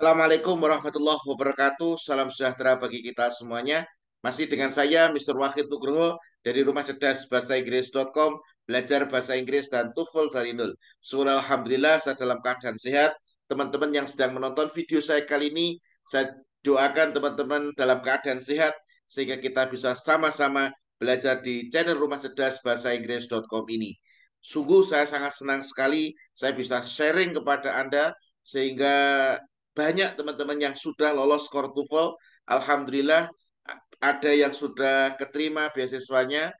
Assalamualaikum warahmatullahi wabarakatuh. Salam sejahtera bagi kita semuanya. Masih dengan saya, Mr. Wahid Nugroho, dari Rumah Cerdas Bahasa Inggris.com, belajar bahasa Inggris dan TOEFL dari nol. Syukur Alhamdulillah, saya dalam keadaan sehat. Teman-teman yang sedang menonton video saya kali ini, saya doakan teman-teman dalam keadaan sehat, sehingga kita bisa sama-sama belajar di channel Rumah Cerdas Bahasa Inggris.com ini. Sungguh saya sangat senang sekali saya bisa sharing kepada Anda, sehingga banyak teman-teman yang sudah lolos skor TOEFL. Alhamdulillah, ada yang sudah keterima beasiswanya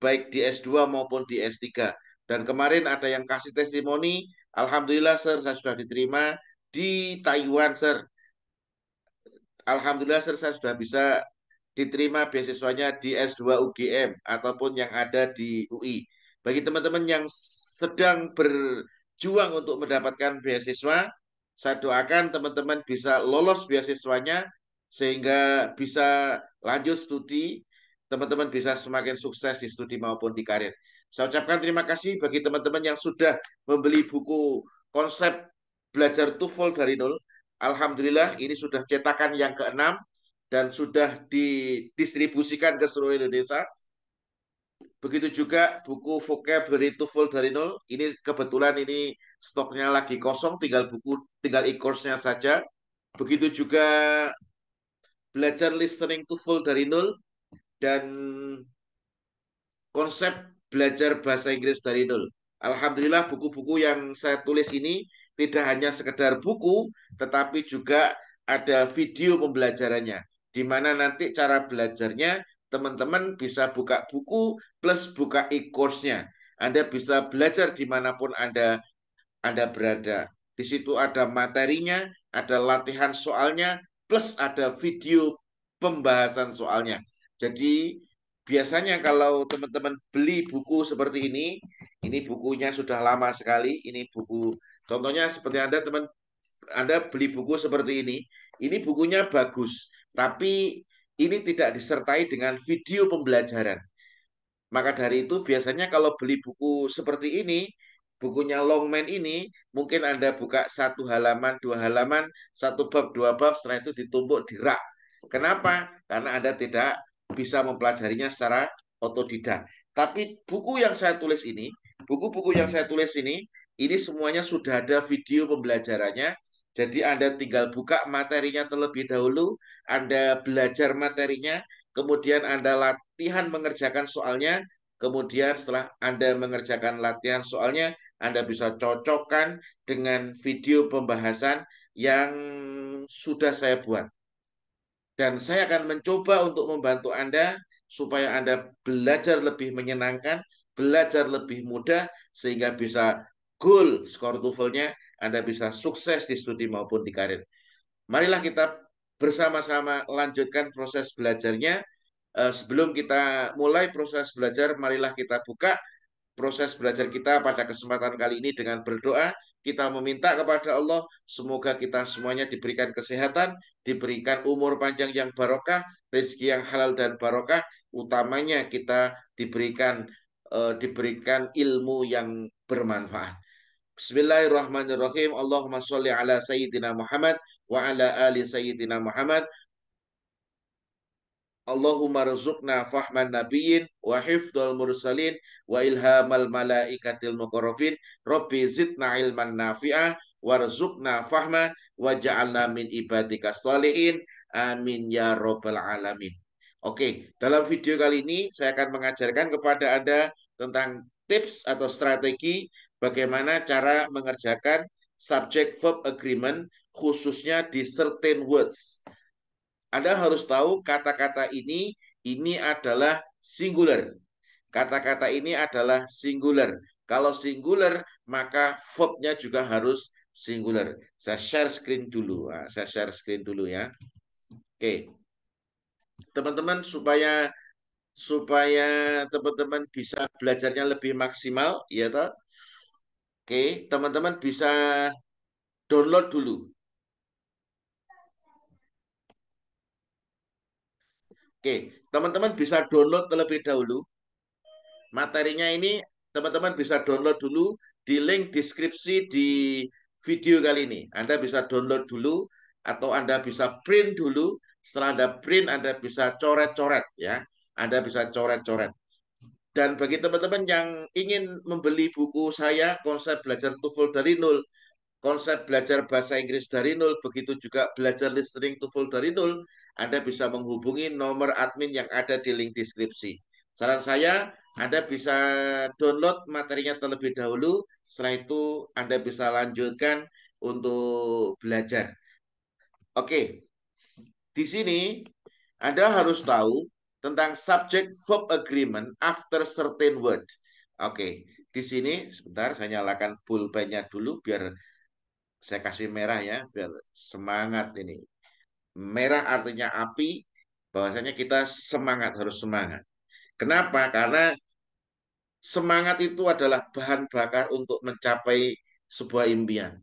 baik di S2 maupun di S3. Dan kemarin ada yang kasih testimoni, Alhamdulillah Sir, saya sudah diterima di Taiwan Sir. Alhamdulillah Sir, saya sudah bisa diterima beasiswanya di S2 UGM ataupun yang ada di UI. Bagi teman-teman yang sedang berjuang untuk mendapatkan beasiswa, saya doakan teman-teman bisa lolos beasiswanya sehingga bisa lanjut studi, teman-teman bisa semakin sukses di studi maupun di karir. Saya ucapkan terima kasih bagi teman-teman yang sudah membeli buku konsep belajar TOEFL dari nol. Alhamdulillah ini sudah cetakan yang keenam dan sudah didistribusikan ke seluruh Indonesia. Begitu juga buku vocabulary TOEFL dari nol. Ini kebetulan ini stoknya lagi kosong, tinggal e-course-nya saja. Begitu juga belajar listening TOEFL dari nol dan konsep belajar bahasa Inggris dari nol. Alhamdulillah buku-buku yang saya tulis ini tidak hanya sekedar buku, tetapi juga ada video pembelajarannya, di mana nanti cara belajarnya teman-teman bisa buka buku plus buka e-course-nya. Anda bisa belajar dimanapun Anda berada. Di situ ada materinya, ada latihan soalnya, plus ada video pembahasan soalnya. Jadi biasanya kalau teman-teman beli buku seperti ini bukunya sudah lama sekali. Ini buku, contohnya seperti Anda beli buku seperti ini bukunya bagus, tapi ini tidak disertai dengan video pembelajaran. Maka dari itu biasanya kalau beli buku seperti ini, bukunya Longman ini, mungkin Anda buka satu halaman, dua halaman, satu bab, dua bab, setelah itu ditumpuk di rak. Kenapa? Karena Anda tidak bisa mempelajarinya secara otodidak. Tapi buku yang saya tulis ini, buku-buku yang saya tulis ini semuanya sudah ada video pembelajarannya. Jadi Anda tinggal buka materinya terlebih dahulu, Anda belajar materinya, kemudian Anda latihan mengerjakan soalnya, kemudian setelah Anda mengerjakan latihan soalnya, Anda bisa cocokkan dengan video pembahasan yang sudah saya buat. Dan saya akan mencoba untuk membantu Anda supaya Anda belajar lebih menyenangkan, belajar lebih mudah, sehingga bisa goal skor TOEFL-nya, Anda bisa sukses di studi maupun di karir. Marilah kita bersama-sama lanjutkan proses belajarnya. Sebelum kita mulai proses belajar, marilah kita buka proses belajar kita pada kesempatan kali ini dengan berdoa. Kita meminta kepada Allah, semoga kita semuanya diberikan kesehatan, diberikan umur panjang yang barokah, rezeki yang halal dan barokah, utamanya kita diberikan ilmu yang bermanfaat. Bismillahirrahmanirrahim. Allahumma sholli ala sayyidina Muhammad wa ala ali sayyidina Muhammad. Allahumma rizukna fahman nabiyyin wa hifdzal mursalin wa ilhamal malaikatil muqarrabin. Rabbi zidna ilman nafi'ah warzuqna fahma wa ja'alna min ibadika salihin. Amin ya rabbal alamin. Oke, dalam video kali ini saya akan mengajarkan kepada Anda tentang tips atau strategi bagaimana cara mengerjakan subject verb agreement khususnya di certain words. Anda harus tahu kata-kata ini adalah singular. Kata-kata ini adalah singular. Kalau singular, maka verb-nya juga harus singular. Saya share screen dulu. Nah, saya share screen dulu ya. Oke, teman-teman supaya supaya teman-teman bisa belajarnya lebih maksimal, ya toh? Oke, teman-teman bisa download dulu. Oke, teman-teman bisa download terlebih dahulu. Materinya ini teman-teman bisa download dulu di link deskripsi di video kali ini. Anda bisa download dulu. atau Anda bisa print dulu. Setelah Anda print, Anda bisa coret-coret ya. Anda bisa coret-coret. Dan bagi teman-teman yang ingin membeli buku saya, konsep belajar TOEFL dari nol, konsep belajar bahasa Inggris dari nol, begitu juga belajar listening TOEFL dari nol, Anda bisa menghubungi nomor admin yang ada di link deskripsi. Saran saya, Anda bisa download materinya terlebih dahulu, setelah itu Anda bisa lanjutkan untuk belajar. Oke, di sini Anda harus tahu tentang subject verb agreement after certain word. Oke, di sini sebentar saya nyalakan pulpennya dulu biar saya kasih merah ya, biar semangat ini. Merah artinya api, bahwasanya kita semangat, harus semangat. Kenapa? Karena semangat itu adalah bahan bakar untuk mencapai sebuah impian.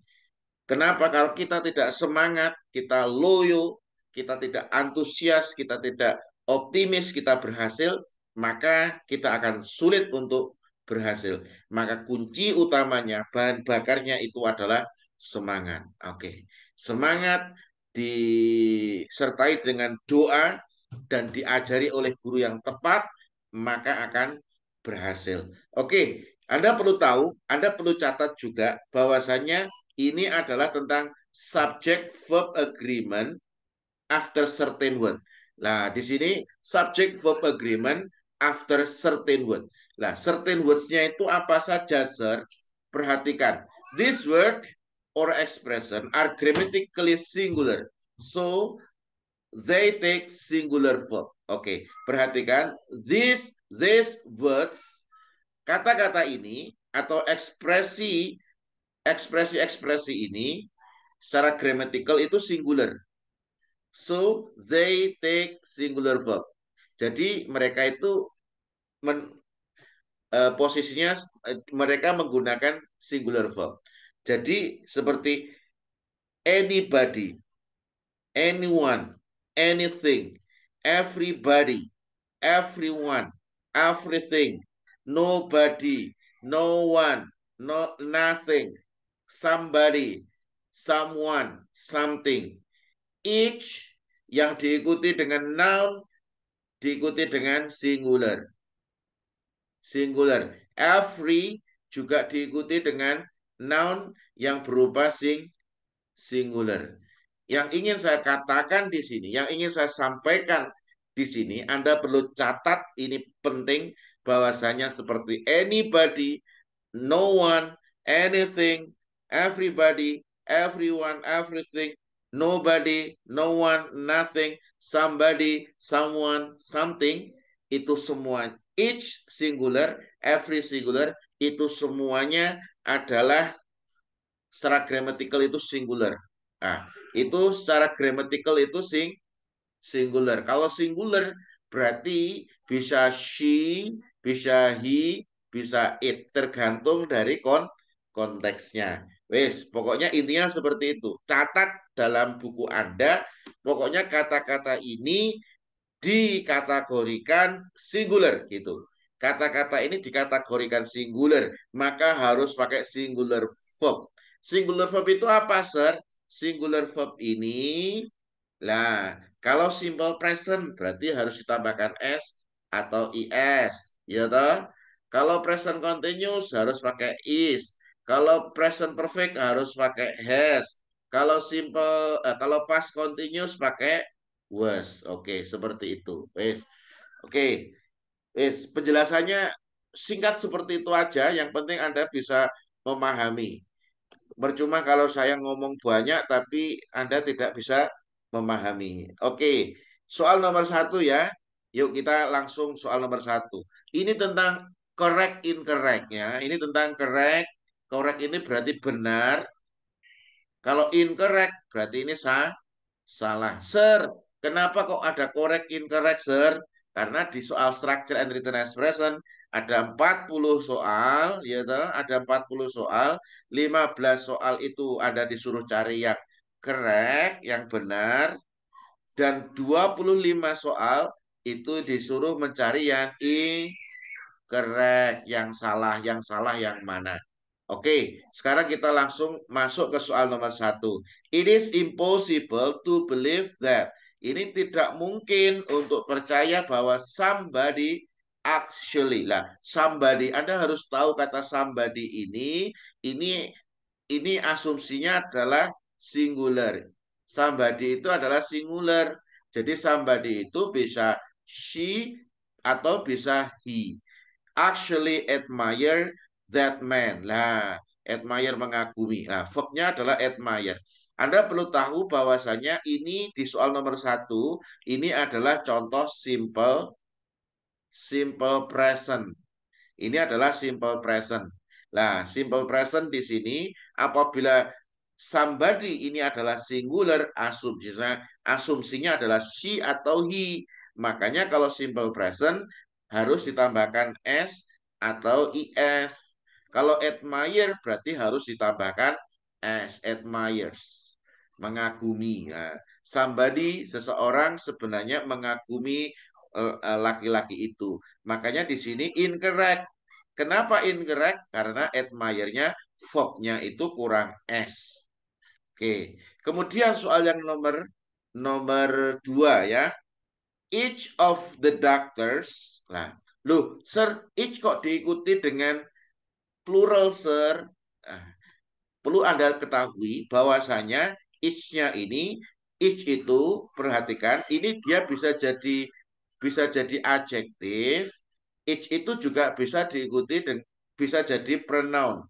Kenapa? Kalau kita tidak semangat, kita loyo, kita tidak antusias, kita tidak optimis, kita berhasil, maka kita akan sulit untuk berhasil. Maka kunci utamanya, bahan bakarnya itu adalah semangat. Oke, semangat disertai dengan doa dan diajari oleh guru yang tepat, maka akan berhasil. Oke, Anda perlu tahu, Anda perlu catat juga bahwasannya ini adalah tentang subject verb agreement after certain word. Nah, di sini subject verb agreement after certain word. Nah, certain words-nya itu apa saja, sir? Perhatikan. This word or expression are grammatically singular. So, they take singular verb. Oke, perhatikan. These words, kata-kata ini atau ekspresi ini secara grammatical itu singular. So they take singular verb. Jadi mereka itu posisinya mereka menggunakan singular verb. Jadi seperti anybody, anyone, anything, everybody, everyone, everything, nobody, no one, nothing, somebody, someone, something. Each yang diikuti dengan noun diikuti dengan singular. Singular. Every juga diikuti dengan noun yang berupa singular. Yang ingin saya katakan di sini, yang ingin saya sampaikan di sini, Anda perlu catat, ini penting, bahwasanya seperti anybody, no one, anything, everybody, everyone, everything, nobody, no one, nothing, somebody, someone, something, itu semua each singular, every singular, itu semuanya adalah secara grammatical itu singular. Nah, itu secara grammatical itu singular. Kalau singular berarti bisa she, bisa he, bisa it, tergantung dari konteksnya. Wes, pokoknya intinya seperti itu. Catat dalam buku Anda, pokoknya kata-kata ini dikategorikan singular gitu. Kata-kata ini dikategorikan singular, maka harus pakai singular verb. Singular verb itu apa, sir? Singular verb ini, lah, kalau simple present berarti harus ditambahkan s atau is, ya toh? Kalau present continuous harus pakai is. Kalau present perfect harus pakai has. Kalau kalau past continuous pakai was. Oke, seperti itu. Wes. Oke. Wes, penjelasannya singkat seperti itu aja. Yang penting Anda bisa memahami. Percuma kalau saya ngomong banyak tapi Anda tidak bisa memahami. Oke, soal nomor satu ya. Yuk kita langsung soal nomor satu. Ini tentang correct incorrect ya. Ini tentang correct. Correct ini berarti benar. Kalau incorrect berarti ini salah. Sir, kenapa kok ada correct incorrect, sir? Karena di soal structure and written expression ada 40 soal, ya toh? Ada 40 soal, 15 soal itu Anda disuruh cari yang correct, yang benar, dan 25 soal itu disuruh mencari yang incorrect, yang salah yang mana. Oke, sekarang kita langsung masuk ke soal nomor 1. It is impossible to believe that. Ini tidak mungkin untuk percaya bahwa somebody actually. Lah, somebody, Anda harus tahu kata somebody ini asumsinya adalah singular. Somebody itu adalah singular. Jadi somebody itu bisa she atau bisa he. Actually admire that man. Lah, admire mengagumi. Nah, verbnya adalah admire. Anda perlu tahu bahwasanya ini di soal nomor 1, ini adalah contoh simple present. Ini adalah simple present. Nah, simple present di sini apabila somebody ini adalah singular, asumsinya adalah she atau he. Makanya kalau simple present harus ditambahkan s atau is. Kalau admire berarti harus ditambahkan s, admires, mengagumi. Nah, somebody, seseorang sebenarnya mengagumi laki-laki itu. Makanya di sini incorrect. Kenapa incorrect? Karena admire-nya verb-nya itu kurang s. Oke. Kemudian soal yang nomor 2 ya. Each of the doctors. Nah, loh, sir, each kok diikuti dengan plural, sir? Nah, perlu Anda ketahui bahwasanya each itu perhatikan ini dia bisa jadi adjektif, each itu juga bisa diikuti dan bisa jadi pronoun.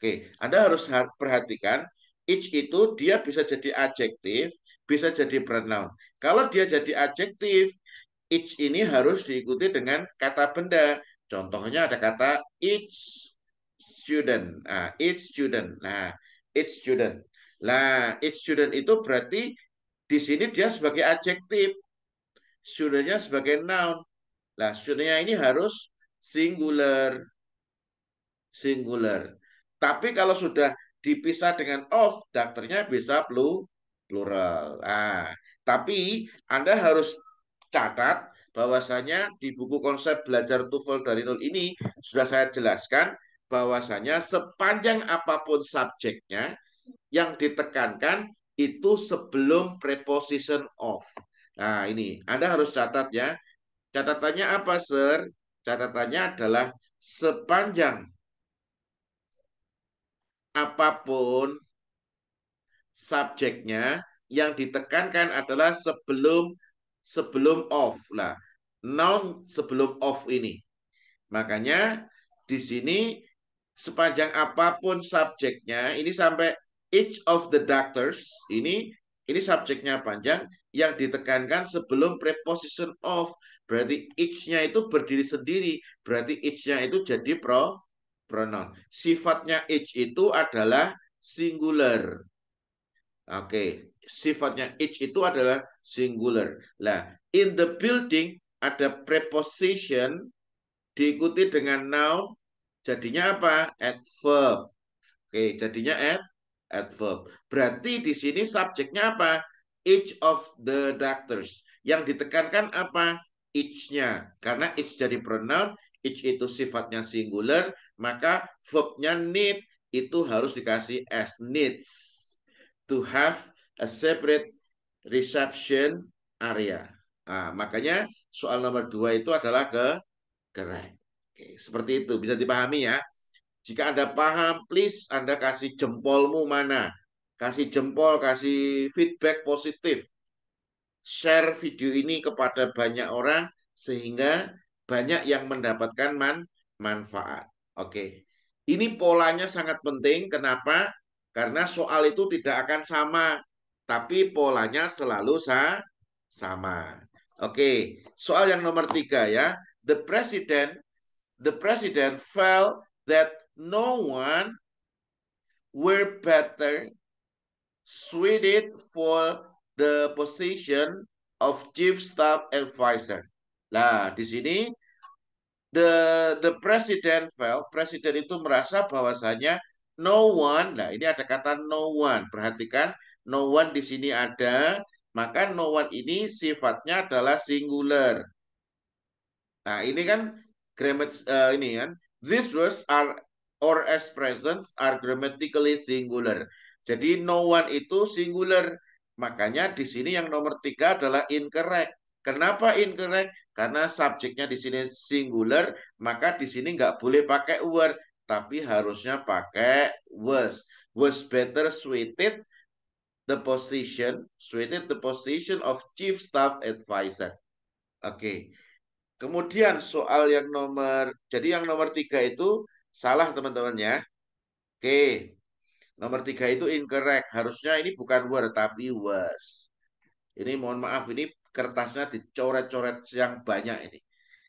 Oke, Anda harus perhatikan each itu dia bisa jadi adjektif, bisa jadi pronoun. Kalau dia jadi adjektif, each ini harus diikuti dengan kata benda. Contohnya ada kata each student. Nah, each student. Nah, each student. Nah, each student itu berarti di sini dia sebagai adjektif, studentnya sebagai noun. Nah, studentnya ini harus singular. Singular. Tapi kalau sudah dipisah dengan of, dokternya bisa plural. Nah, tapi Anda harus catat bahwasanya di buku konsep belajar TOEFL dari nol ini sudah saya jelaskan bahwasanya sepanjang apapun subjeknya yang ditekankan itu sebelum preposition of. Nah, ini Anda harus catat ya. Catatannya apa, Sir? Catatannya adalah sepanjang apapun subjeknya yang ditekankan adalah sebelum sebelum of. Lah, noun sebelum of ini. Makanya di sini sepanjang apapun subjeknya ini sampai each of the doctors ini subjeknya panjang yang ditekankan sebelum preposition of. Berarti each-nya itu berdiri sendiri. Berarti each-nya itu jadi pronoun. Sifatnya each itu adalah singular. Oke, sifatnya each itu adalah singular. Nah, in the building ada preposition diikuti dengan noun, jadinya apa? Adverb. Oke, jadinya adverb. Berarti di sini subjeknya apa? Each of the doctors. Yang ditekankan apa? Each-nya. Karena each jadi pronoun, each itu sifatnya singular, maka verbnya need itu harus dikasih as needs to have a separate reception area. Nah, makanya soal nomor 2 itu adalah correct. Oke, seperti itu bisa dipahami ya. Jika Anda paham, please Anda kasih jempolmu mana. Kasih jempol, kasih feedback positif. Share video ini kepada banyak orang sehingga banyak yang mendapatkan manfaat. Oke. Ini polanya sangat penting. Kenapa? Karena soal itu tidak akan sama, tapi polanya selalu sama. Oke, soal yang nomor 3 ya. The president felt that no one were better suited for the position of chief staff advisor. Nah, di sini the president felt, presiden itu merasa bahwasanya no one, nah ini ada kata no one. Perhatikan, no one di sini ada, maka no one ini sifatnya adalah singular. Nah, ini kan grammar ini kan. These words are or expressions are grammatically singular. Jadi no one itu singular. Makanya di sini yang nomor 3 adalah incorrect. Kenapa incorrect? Karena subjeknya di sini singular, maka di sini nggak boleh pakai were, tapi harusnya pakai was. Was better suited the position of chief staff advisor. Oke. Kemudian soal yang jadi yang nomor 3 itu salah teman-teman ya. Oke. Nomor 3 itu incorrect. Harusnya ini bukan were tapi was. Ini mohon maaf, ini kertasnya dicoret-coret yang banyak ini.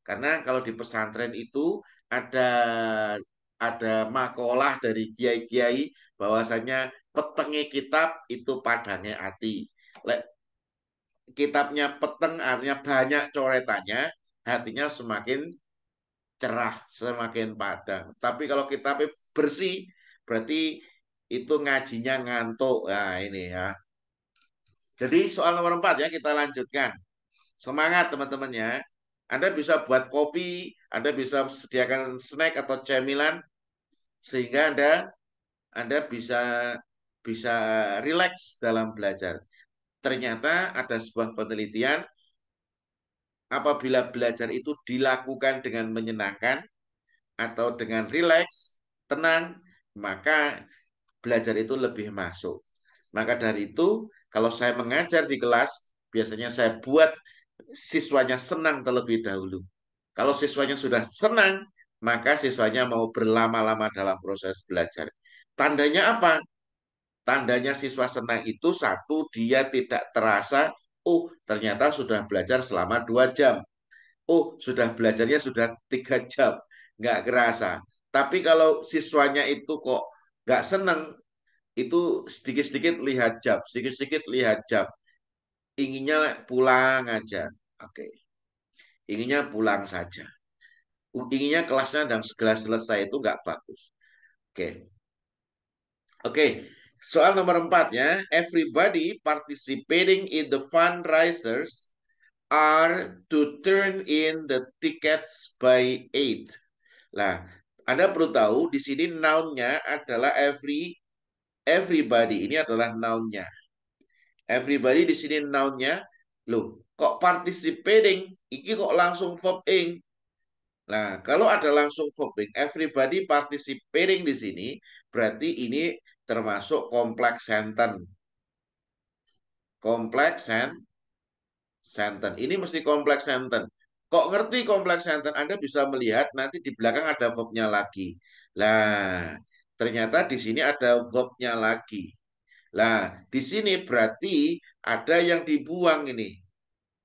Karena kalau di pesantren itu ada makalah dari kiai-kiai bahwasanya petenge kitab itu padangnya hati. Kitabnya peteng artinya banyak coretannya, hatinya semakin cerah, semakin padang. Tapi kalau kitabnya bersih, berarti itu ngajinya ngantuk. Nah ini ya. Jadi soal nomor 4 ya, kita lanjutkan. Semangat teman-teman ya. Anda bisa buat kopi, Anda bisa sediakan snack atau cemilan sehingga Anda bisa bisa rileks dalam belajar. Ternyata ada sebuah penelitian, apabila belajar itu dilakukan dengan menyenangkan atau dengan rileks, tenang, maka belajar itu lebih masuk. Maka dari itu, kalau saya mengajar di kelas, biasanya saya buat siswanya senang terlebih dahulu. Kalau siswanya sudah senang, maka siswanya mau berlama-lama dalam proses belajar. Tandanya apa? Tandanya siswa senang itu satu, dia tidak terasa, oh ternyata sudah belajar selama 2 jam. Oh sudah belajarnya sudah 3 jam. Nggak kerasa. Tapi kalau siswanya itu kok nggak senang, itu sedikit-sedikit lihat jam, sedikit-sedikit lihat jam. Inginnya pulang aja. Oke. Inginnya pulang saja. Inginnya kelasnya dan segera selesai itu nggak bagus. Oke. Oke. Soal nomor 4 ya. Everybody participating in the fundraisers are to turn in the tickets by 8. Nah, Anda perlu tahu di sini noun-nya adalah everybody. Ini adalah noun-nya. Everybody di sini noun-nya. Loh, kok participating? Ini kok langsung verb ing? Nah, kalau ada langsung verbing, everybody participating di sini, berarti ini termasuk kompleks sentence. Kompleks sentence. Ini mesti kompleks sentence. Kok ngerti kompleks sentence? Anda bisa melihat nanti di belakang ada verbnya lagi. Nah, ternyata di sini ada verbnya lagi. Nah, di sini berarti ada yang dibuang ini.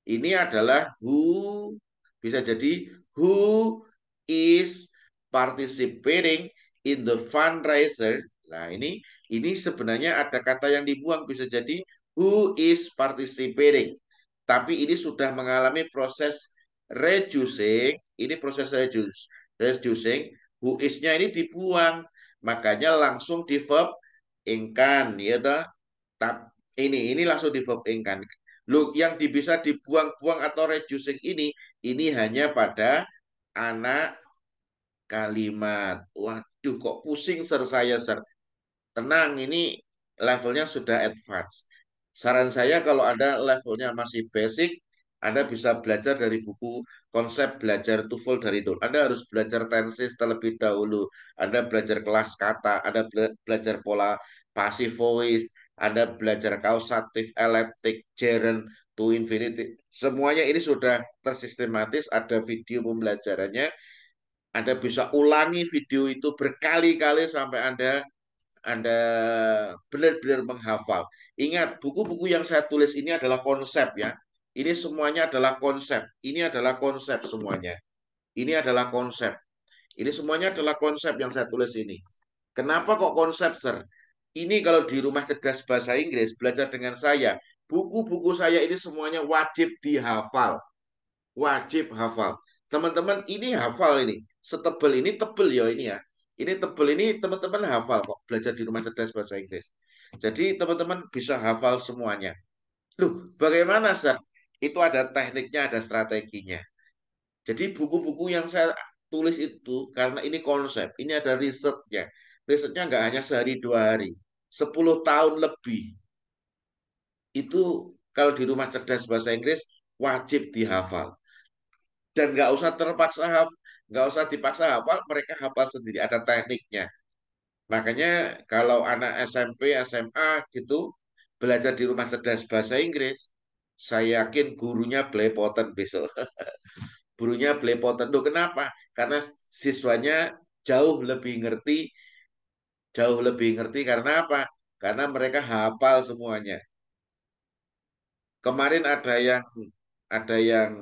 Ini adalah who, bisa jadi who is participating in the fundraiser. Nah, ini sebenarnya ada kata yang dibuang, bisa jadi who is participating. Tapi ini sudah mengalami proses reducing, ini proses reducing, who is-nya ini dibuang. Makanya langsung di verb ingkan, ya toh. Ini langsung di verb ingkan. Look, yang bisa dibuang-buang atau reducing ini hanya pada anak kalimat. Waduh, kok pusing ser saya ser. Tenang, ini levelnya sudah advance. Saran saya kalau ada levelnya masih basic, Anda bisa belajar dari buku konsep belajar TOEFL dari dulu. Anda harus belajar tenses terlebih dahulu. Anda belajar kelas kata, Anda belajar pola passive voice, Anda belajar kausatif, elliptic, gerund, to infinitive. Semuanya ini sudah tersistematis, ada video pembelajarannya. Anda bisa ulangi video itu berkali-kali sampai Anda benar-benar menghafal. Ingat, buku-buku yang saya tulis ini adalah konsep ya. Ini semuanya adalah konsep. Ini adalah konsep semuanya. Ini adalah konsep. Ini semuanya adalah konsep yang saya tulis ini. Kenapa kok konsep, Sir? Ini kalau di rumah cerdas bahasa Inggris, belajar dengan saya, buku-buku saya ini semuanya wajib dihafal. Wajib hafal. Teman-teman ini hafal ini. Setebel ini tebel ya ini ya. Ini tebel ini teman-teman hafal kok belajar di rumah cerdas bahasa Inggris. Jadi teman-teman bisa hafal semuanya. Loh, bagaimana, Sir? Itu ada tekniknya, ada strateginya. Jadi buku-buku yang saya tulis itu karena ini konsep, ini ada risetnya. Risetnya nggak hanya sehari 2 hari, 10 tahun lebih. Itu kalau di rumah cerdas bahasa Inggris wajib dihafal. Dan nggak usah terpaksa hafal, nggak usah dipaksa hafal, mereka hafal sendiri, ada tekniknya. Makanya kalau anak SMP, SMA gitu belajar di rumah cerdas bahasa Inggris, saya yakin gurunya belepotan besok. Gurunya belepotan. Tuh kenapa? Karena siswanya jauh lebih ngerti karena apa? Karena mereka hafal semuanya. Kemarin ada yang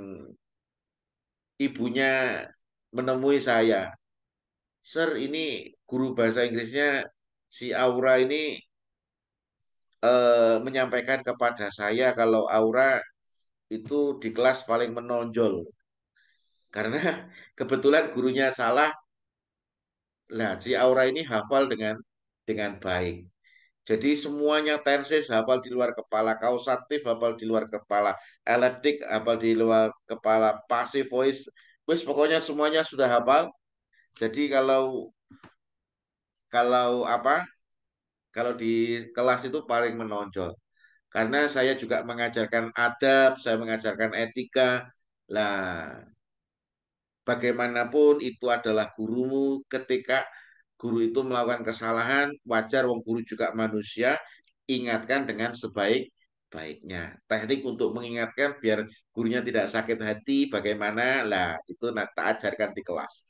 ibunya menemui saya. Sir, ini guru bahasa Inggrisnya si Aura ini menyampaikan kepada saya kalau Aura itu di kelas paling menonjol. Karena kebetulan gurunya salah, nah si Aura ini hafal dengan baik. Jadi semuanya tenses hafal di luar kepala, kausatif hafal di luar kepala, eliptik hafal di luar kepala, passive voice, wis pokoknya semuanya sudah hafal. Jadi kalau kalau apa? Kalau di kelas itu paling menonjol. Karena saya juga mengajarkan adab, saya mengajarkan etika. Lah, bagaimanapun itu adalah gurumu ketika guru itu melakukan kesalahan, wajar wong guru juga manusia, ingatkan dengan sebaik-baiknya. Teknik untuk mengingatkan biar gurunya tidak sakit hati, bagaimana? Lah, itu tak ajarkan di kelas.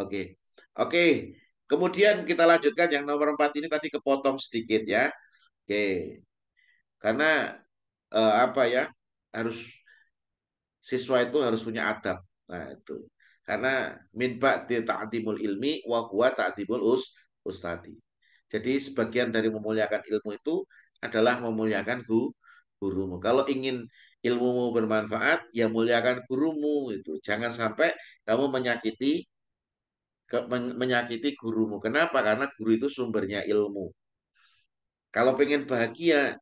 Oke. Oke. Kemudian kita lanjutkan yang nomor 4 ini tadi kepotong sedikit ya. Oke. Karena apa ya? Harus siswa itu harus punya adab. Nah, itu. Karena min ba'di ta'dimul ilmi wa huwa ta'dimul ustadi. Jadi sebagian dari memuliakan ilmu itu adalah memuliakan gurumu. Kalau ingin ilmumu bermanfaat, ya muliakan gurumu itu. Jangan sampai kamu menyakiti gurumu. Kenapa? Karena guru itu sumbernya ilmu. Kalau pengen bahagia,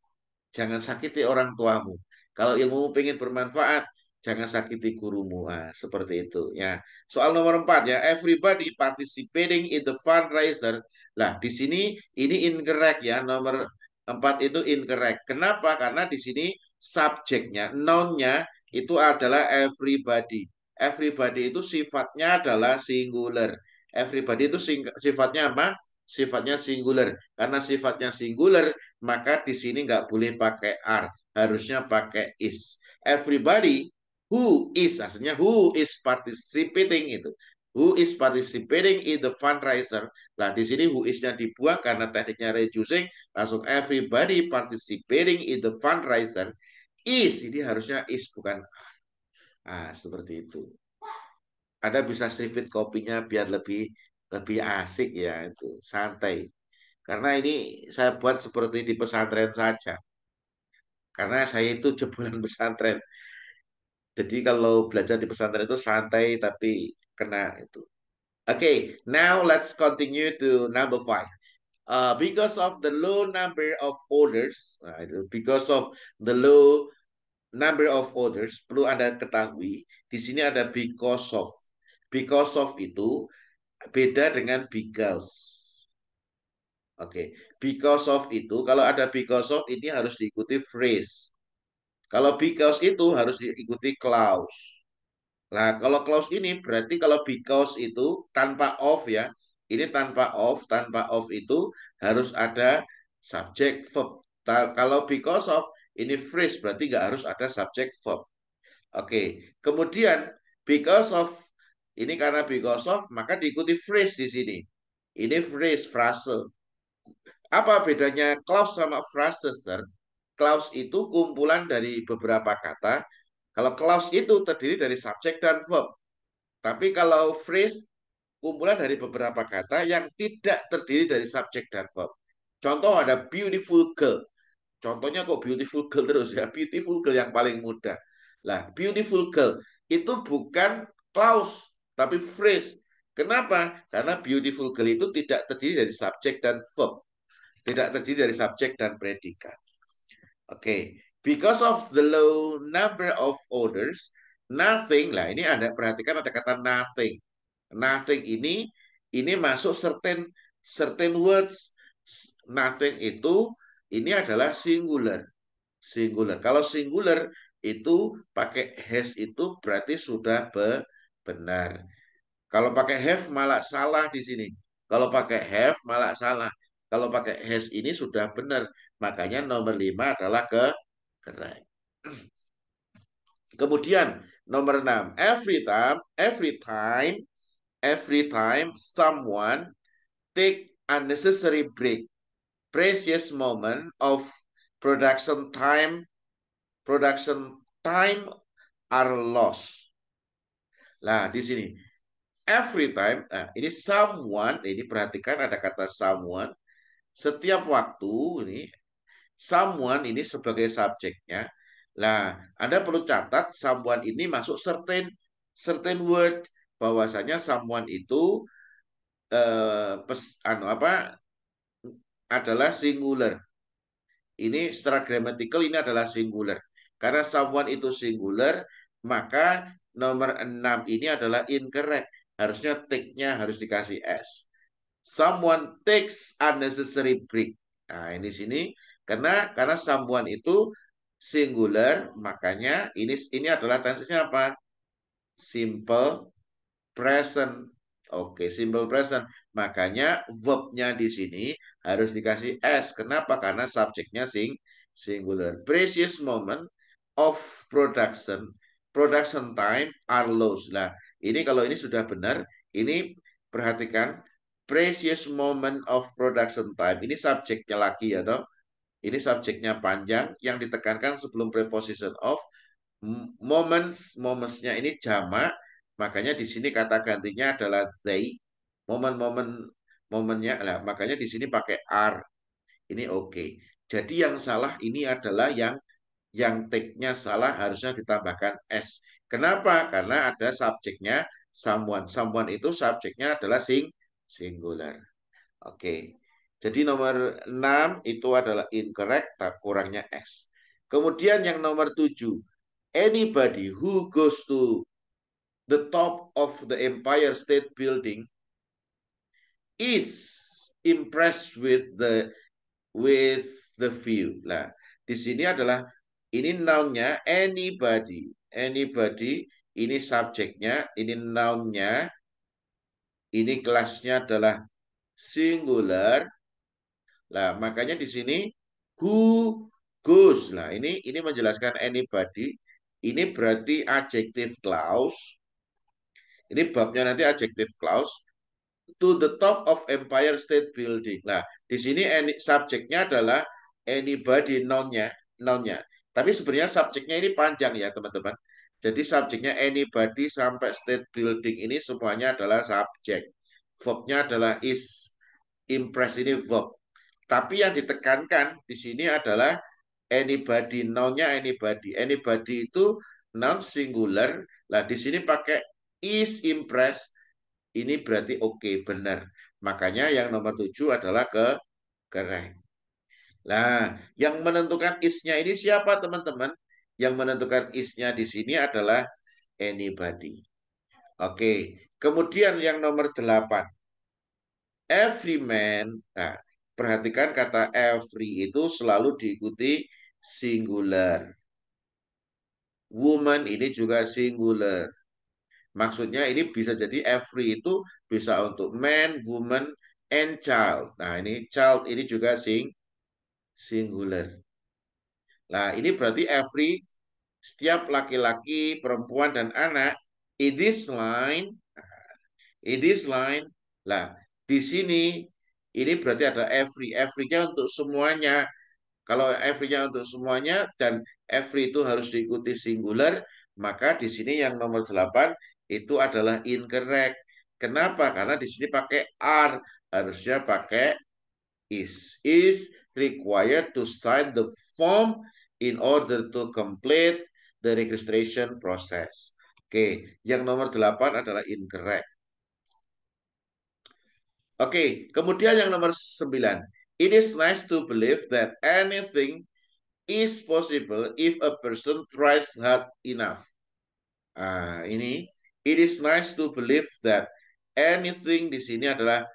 jangan sakiti orang tuamu. Kalau ilmumu pengen bermanfaat, jangan sakiti gurumu. Nah, seperti itu ya. Soal nomor 4 ya, everybody participating in the fundraiser. Lah, di sini ini incorrect ya. Nomor 4 itu incorrect. Kenapa? Karena di sini subjeknya, noun-nya itu adalah everybody. Everybody itu sifatnya adalah singular. Everybody itu sifatnya apa? Sifatnya singular. Karena sifatnya singular, maka di sini nggak boleh pakai are, harusnya pakai is. Everybody who is, aslinya who is participating itu. Who is participating in the fundraiser. Nah, di sini who is-nya dibuang karena tekniknya reducing, langsung everybody participating in the fundraiser is, ini harusnya is bukan. Seperti itu. Anda bisa sipit kopinya biar lebih lebih asik ya itu, santai. Karena ini saya buat seperti di pesantren saja. Karena saya itu jebolan pesantren. Jadi kalau belajar di pesantren itu santai tapi kena itu. Okay, now let's continue to number 5. Because of the low number of orders, because of the low number of orders, perlu Anda ketahui, di sini ada because of. Because of itu beda dengan because. Oke, because of itu, kalau ada because of ini harus diikuti phrase. Kalau because itu harus diikuti clause. Nah, kalau clause ini berarti kalau because itu tanpa of ya. Ini tanpa of itu harus ada subject verb. Kalau because of ini phrase berarti nggak harus ada subject verb. Oke, kemudian because of ini karena because of maka diikuti phrase di sini. Ini phrase frase. Apa bedanya clause sama frase, sir? Clause itu kumpulan dari beberapa kata. Kalau clause itu terdiri dari subjek dan verb. Tapi kalau phrase kumpulan dari beberapa kata yang tidak terdiri dari subjek dan verb. Contoh ada beautiful girl. Contohnya kok beautiful girl terus ya. Beautiful girl yang paling mudah. Lah, beautiful girl itu bukan clause, tapi phrase. Kenapa? Karena beautiful girl itu tidak terdiri dari subjek dan verb. Tidak terdiri dari subjek dan predikat. Oke, because of the low number of orders, nothing lah. Ini Anda perhatikan ada kata nothing. Nothing ini masuk certain words. Nothing itu ini adalah singular. Singular. Kalau singular itu pakai has itu berarti sudah benar. Kalau pakai have malah salah di sini. Kalau pakai have malah salah. Kalau pakai has ini sudah benar. Makanya nomor 5 adalah correct. Kemudian nomor 6, every time someone take unnecessary break, precious moment of production time are lost. Nah, di sini every time, nah, ini someone, ini perhatikan ada kata someone. Setiap waktu ini someone ini sebagai subjeknya. Nah, Anda perlu catat someone ini masuk certain word, bahwasanya someone itu adalah singular. Ini secara grammatical ini adalah singular. Karena someone itu singular, maka nomor 6 ini adalah incorrect. Harusnya take-nya harus dikasih S. Someone takes unnecessary break. Nah, ini sini karena someone itu singular, makanya ini adalah tensesnya apa? Simple present. Oke, simple present. Makanya verbnya di sini harus dikasih S. Kenapa? Karena subjeknya singular. Precious moment of production time are lost. Nah, ini kalau ini sudah benar, ini perhatikan precious moment of production time. Ini subjeknya lagi ya, toh. Ini subjeknya panjang yang ditekankan sebelum preposition of. Momentsnya ini jamak, makanya di sini kata gantinya adalah they. Momennya lah, makanya di sini pakai are. Ini oke. Jadi yang salah ini adalah yang take-nya salah, harusnya ditambahkan s. Kenapa? Karena ada subjeknya someone. Someone itu subjeknya adalah singular. Oke. Jadi nomor 6 itu adalah incorrect, kurangnya s. Kemudian yang nomor 7, anybody who goes to the top of the Empire State Building is impressed with the view. Nah, di sini adalah ini noun-nya anybody. Anybody ini subjeknya, ini noun-nya, ini kelasnya adalah singular. Nah, makanya di sini who goes. Nah, ini menjelaskan anybody. Ini berarti adjective clause. Ini babnya nanti adjective clause to the top of Empire State Building. Nah, di sini subjeknya adalah anybody noun-nya. Tapi sebenarnya subjeknya ini panjang ya, teman-teman. Jadi subjeknya anybody sampai State Building ini semuanya adalah subjek. Verbnya adalah is. Impress ini verb. Tapi yang ditekankan di sini adalah anybody, noun-nya anybody. Anybody itu noun singular. Lah di sini pakai is impress. Ini berarti oke, benar. Makanya yang nomor 7 adalah correct. Nah, yang menentukan is-nya ini siapa, teman-teman? Yang menentukan is-nya di sini adalah anybody. Oke. Kemudian yang nomor 8. Every man. Nah, perhatikan kata every itu selalu diikuti singular. Woman ini juga singular. Maksudnya ini bisa jadi every itu bisa untuk man, woman, and child. Nah, ini child ini juga singular. Nah, ini berarti every setiap laki-laki, perempuan, dan anak. In this line. Lah, di sini ini berarti ada every. Every-nya untuk semuanya. Kalau every-nya untuk semuanya dan every itu harus diikuti singular, maka di sini yang nomor 8 itu adalah incorrect. Kenapa? Karena di sini pakai are, harusnya pakai is. Is required to sign the form in order to complete the registration process. Oke, yang nomor 8 adalah incorrect. Oke, kemudian yang nomor 9. It is nice to believe that anything is possible if a person tries hard enough. Ini it is nice to believe that. Anything di sini adalah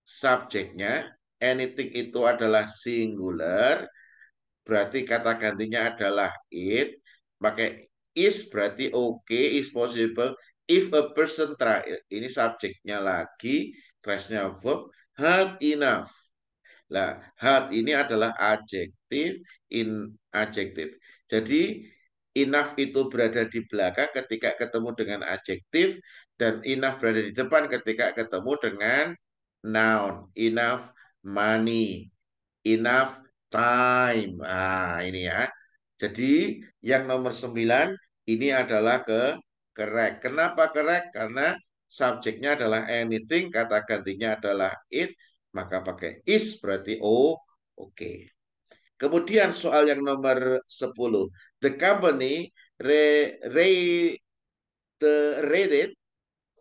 subjeknya. Anything itu adalah singular. Berarti kata gantinya adalah it. Pakai is berarti okay, is possible. If a person try, ini subjeknya lagi, trasnya verb, hard enough. Nah, hard ini adalah adjektif, in adjektif. Jadi enough itu berada di belakang ketika ketemu dengan adjektif dan enough berada di depan ketika ketemu dengan noun. Enough money, enough time. Ah, ini ya. Jadi yang nomor 9 ini adalah correct. Kenapa correct? Karena subjeknya adalah anything, kata gantinya adalah it, maka pakai is berarti oh, oke. Okay. Kemudian soal yang nomor 10. The company rated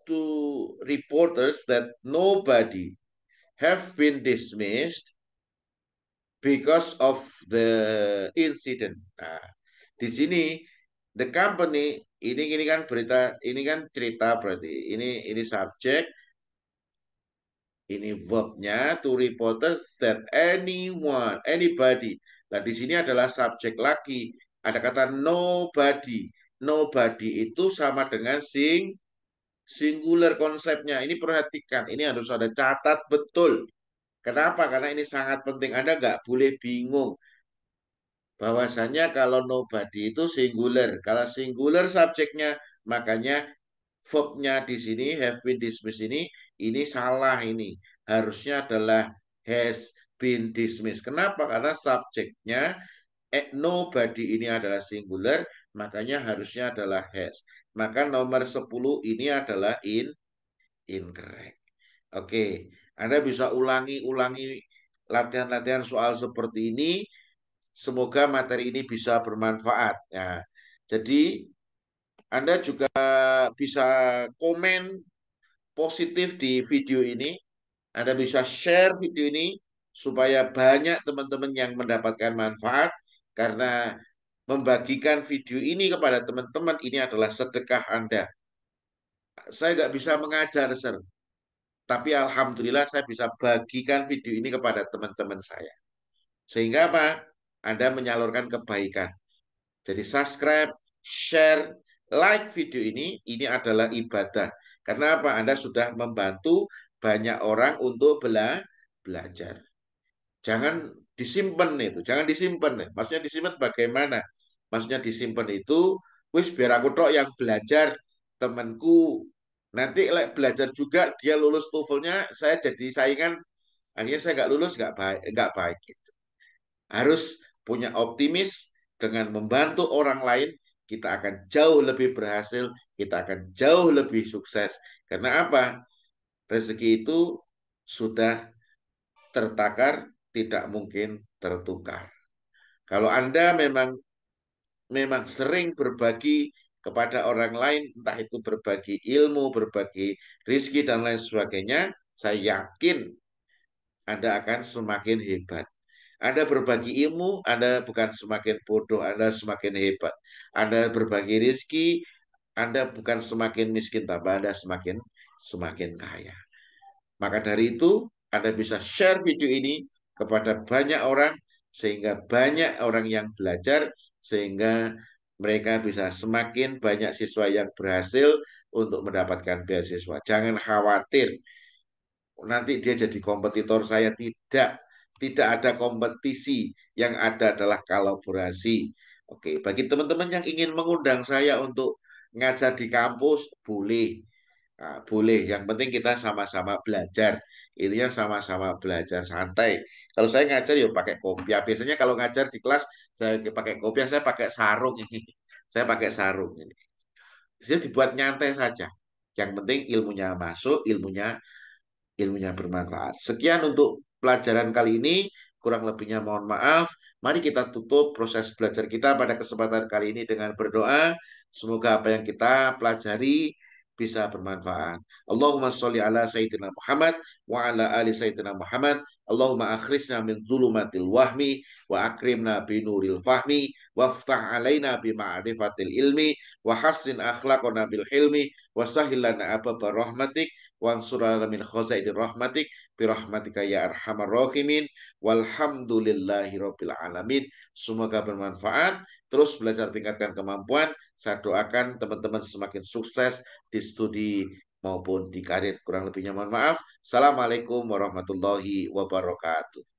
to reporters that nobody have been dismissed because of the incident. Nah, di sini the company ini kan berita, ini kan cerita berarti. Ini subjek, ini verbnya to reporters that anyone, anybody. Nah, di sini adalah subjek lagi. Ada kata nobody. Nobody itu sama dengan singular konsepnya. Ini perhatikan, ini harus ada catat betul. Kenapa? Karena ini sangat penting. Anda nggak boleh bingung. Bahwasanya kalau nobody itu singular. Kalau singular subjeknya, makanya verbnya di sini have been dismissed ini salah ini. Harusnya adalah has been dismissed. Kenapa? Karena subjeknya nobody ini adalah singular, makanya harusnya adalah has. Maka nomor 10 ini adalah incorrect. Oke, Anda bisa ulangi latihan-latihan soal seperti ini. Semoga materi ini bisa bermanfaat. Ya, jadi Anda juga bisa komen positif di video ini. Anda bisa share video ini supaya banyak teman-teman yang mendapatkan manfaat karena membagikan video ini kepada teman-teman ini adalah sedekah Anda. Saya nggak bisa mengajar, Sir. Tapi Alhamdulillah saya bisa bagikan video ini kepada teman-teman saya. Sehingga apa? Anda menyalurkan kebaikan. Jadi subscribe, share, like video ini adalah ibadah. Karena apa? Anda sudah membantu banyak orang untuk belajar. Jangan disimpan itu, jangan disimpan. Maksudnya disimpan bagaimana? Maksudnya disimpan itu, wis biar aku tok yang belajar, temanku nanti belajar juga dia lulus TOEFL-nya, saya jadi saingan, akhirnya saya nggak lulus, nggak baik gitu. Harus punya optimis dengan membantu orang lain, kita akan jauh lebih berhasil, kita akan jauh lebih sukses. Karena apa? Rezeki itu sudah tertakar, tidak mungkin tertukar. Kalau Anda memang sering berbagi kepada orang lain, entah itu berbagi ilmu, berbagi rizki, dan lain sebagainya, saya yakin Anda akan semakin hebat. Anda berbagi ilmu, Anda bukan semakin bodoh, Anda semakin hebat. Anda berbagi rizki, Anda bukan semakin miskin, tapi Anda semakin kaya. Maka dari itu, Anda bisa share video ini kepada banyak orang, sehingga banyak orang yang belajar, sehingga mereka bisa semakin banyak siswa yang berhasil untuk mendapatkan beasiswa. Jangan khawatir, nanti dia jadi kompetitor saya. Tidak ada kompetisi, yang ada adalah kolaborasi. Oke, bagi teman-teman yang ingin mengundang saya untuk ngajar di kampus, boleh. Nah, boleh, yang penting kita sama-sama belajar. Intinya sama-sama belajar santai. Kalau saya ngajar ya pakai kopiah. Biasanya kalau ngajar di kelas saya pakai kopiah, saya pakai sarung ini. Saya pakai sarung ini. Jadi dibuat nyantai saja. Yang penting ilmunya masuk, ilmunya bermanfaat. Sekian untuk pelajaran kali ini. Kurang lebihnya mohon maaf. Mari kita tutup proses belajar kita pada kesempatan kali ini dengan berdoa. Semoga apa yang kita pelajari bisa bermanfaat. Allahumma sholli ala Sayyidina Muhammad wa ala ali Sayyidina Muhammad. Allahumma akhrisna min zulumatil wahmi wa akrimna binuril fahmi waftah alaina bima'rifatil ilmi wa hassin akhlaqona bil hilmi wa sahil lana ababa rahmatik wansurna min khazainir rahmatik birahmatika ya arhamar rahimin walhamdulillahi rabbil alamin. Semoga bermanfaat. Terus belajar tingkatkan kemampuan. Saya doakan teman-teman semakin sukses di studi maupun di karir. Kurang lebihnya mohon maaf. Assalamualaikum warahmatullahi wabarakatuh.